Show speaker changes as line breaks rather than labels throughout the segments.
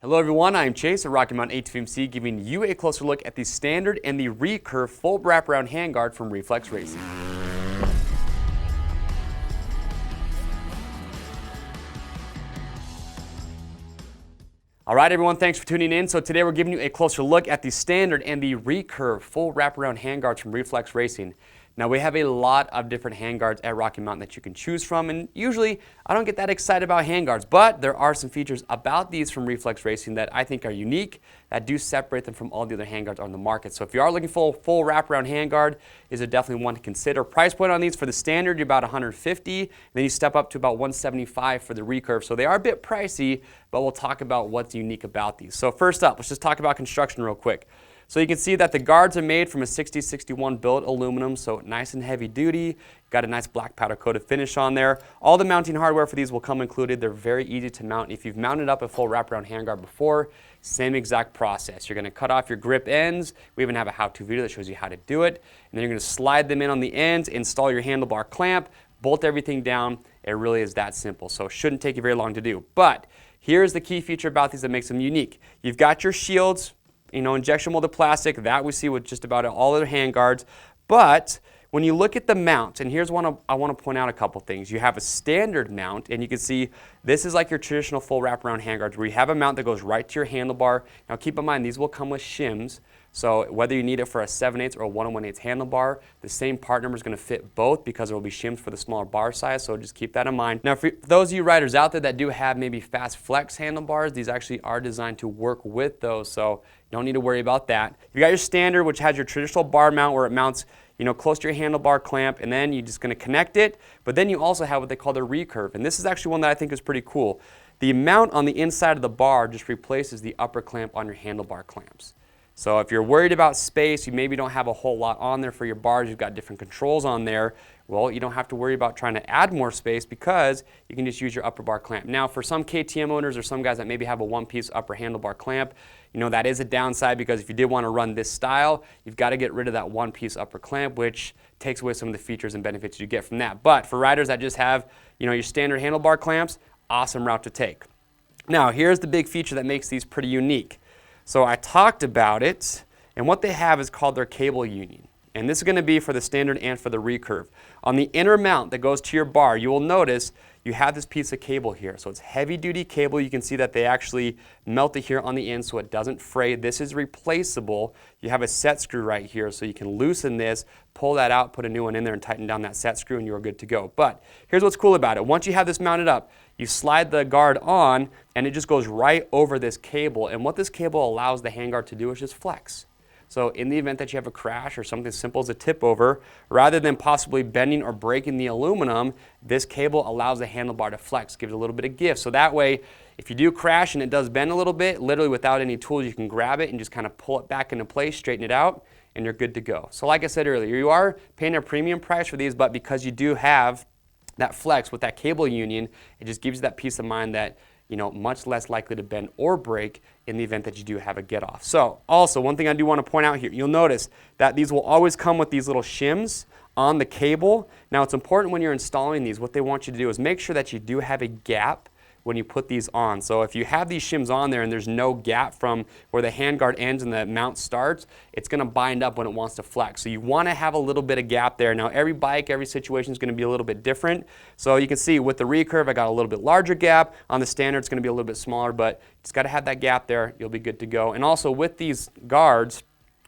Hello everyone, I'm Chase at Rocky Mountain ATVMC giving you a closer look at the standard and the Recurve full wraparound handguard from Reflex Racing. Alright everyone, thanks for tuning in. So today we're giving you a closer look at the standard and the Recurve full wraparound handguards from Reflex Racing. Now we have a lot of different handguards at Rocky Mountain that you can choose from, and usually I don't get that excited about handguards, but there are some features about these from Reflex Racing that I think are unique, that do separate them from all the other handguards on the market. So if you are looking for a full wraparound handguard, is definitely one to consider. Price point on these for the standard, you're about $150, and then you step up to about $175 for the Recurve. So they are a bit pricey, but we'll talk about what's unique about these. So first up, let's just talk about construction real quick. So you can see that the guards are made from a 6061 billet aluminum, so nice and heavy duty. Got a nice black powder coated finish on there. All the mounting hardware for these will come included. They're very easy to mount. If you've mounted up a full wraparound handguard before, same exact process. You're going to cut off your grip ends. We even have a how-to video that shows you how to do it. And then you're going to slide them in on the ends, install your handlebar clamp, bolt everything down. It really is that simple, so it shouldn't take you very long to do. But here's the key feature about these that makes them unique. You've got your shields, injection molded plastic, that we see with just about all other handguards. But when you look at the mount, and here's one I want to point out a couple things. You have a standard mount, and you can see this is like your traditional full wraparound handguards where you have a mount that goes right to your handlebar. Now keep in mind, these will come with shims. So whether you need it for a 7/8 or a 1 1/8 handlebar, the same part number is going to fit both because there will be shims for the smaller bar size, so just keep that in mind. Now for those of you riders out there that do have maybe fast flex handlebars, these actually are designed to work with those, so you don't need to worry about that. You got your standard, which has your traditional bar mount where it mounts close to your handlebar clamp, and then you're just going to connect it, but then you also have what they call the Recurve, and this is actually one that I think is pretty cool. The mount on the inside of the bar just replaces the upper clamp on your handlebar clamps. So if you're worried about space, you maybe don't have a whole lot on there for your bars, you've got different controls on there, well, you don't have to worry about trying to add more space because you can just use your upper bar clamp. Now for some KTM owners or some guys that maybe have a one-piece upper handlebar clamp, that is a downside because if you did want to run this style, you've got to get rid of that one-piece upper clamp, which takes away some of the features and benefits you get from that. But for riders that just have, your standard handlebar clamps, awesome route to take. Now here's the big feature that makes these pretty unique. So I talked about it, and what they have is called their cable union. And this is going to be for the standard and for the Recurve. On the inner mount that goes to your bar, you will notice you have this piece of cable here. So it's heavy duty cable. You can see that they actually melt it here on the end so it doesn't fray. This is replaceable. You have a set screw right here so you can loosen this, pull that out, put a new one in there and tighten down that set screw and you're good to go. But here's what's cool about it. Once you have this mounted up, you slide the guard on and it just goes right over this cable. And what this cable allows the handguard to do is just flex. So in the event that you have a crash or something as simple as a tip over, rather than possibly bending or breaking the aluminum, this cable allows the handlebar to flex, gives it a little bit of give. So that way, if you do crash and it does bend a little bit, literally without any tools, you can grab it and just kind of pull it back into place, straighten it out, and you're good to go. So like I said earlier, you are paying a premium price for these, but because you do have that flex with that cable union, it just gives you that peace of mind that much less likely to bend or break in the event that you do have a get off. So also one thing I do want to point out here, you'll notice that these will always come with these little shims on the cable. Now it's important when you're installing these, what they want you to do is make sure that you do have a gap when you put these on. So if you have these shims on there and there's no gap from where the handguard ends and the mount starts, it's going to bind up when it wants to flex. So you want to have a little bit of gap there. Now every bike, every situation is going to be a little bit different. So you can see with the Recurve, I got a little bit larger gap. On the standard, it's going to be a little bit smaller, but it's got to have that gap there. You'll be good to go. And also with these guards,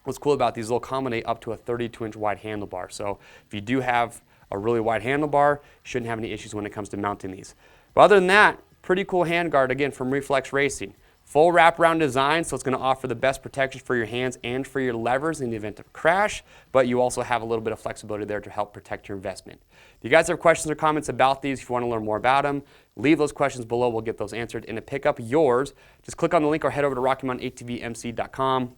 what's cool about these, they'll accommodate up to a 32-inch wide handlebar. So if you do have a really wide handlebar, you shouldn't have any issues when it comes to mounting these. But other than that, pretty cool handguard, again, from Reflex Racing. Full wraparound design, so it's going to offer the best protection for your hands and for your levers in the event of a crash, but you also have a little bit of flexibility there to help protect your investment. If you guys have questions or comments about these, if you want to learn more about them, leave those questions below. We'll get those answered. And to pick up yours, just click on the link or head over to RockyMountainATVMC.com.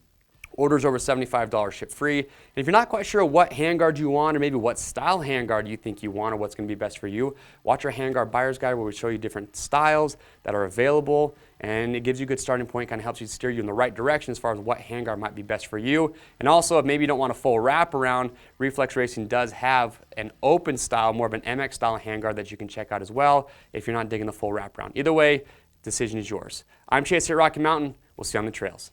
Orders over $75 ship free. And if you're not quite sure what handguard you want or maybe what style handguard you think you want or what's going to be best for you, watch our handguard buyer's guide where we show you different styles that are available, and it gives you a good starting point, kind of helps you steer you in the right direction as far as what handguard might be best for you. And also, if maybe you don't want a full wraparound, Reflex Racing does have an open style, more of an MX style handguard that you can check out as well if you're not digging the full wraparound. Either way, decision is yours. I'm Chase at Rocky Mountain. We'll see you on the trails.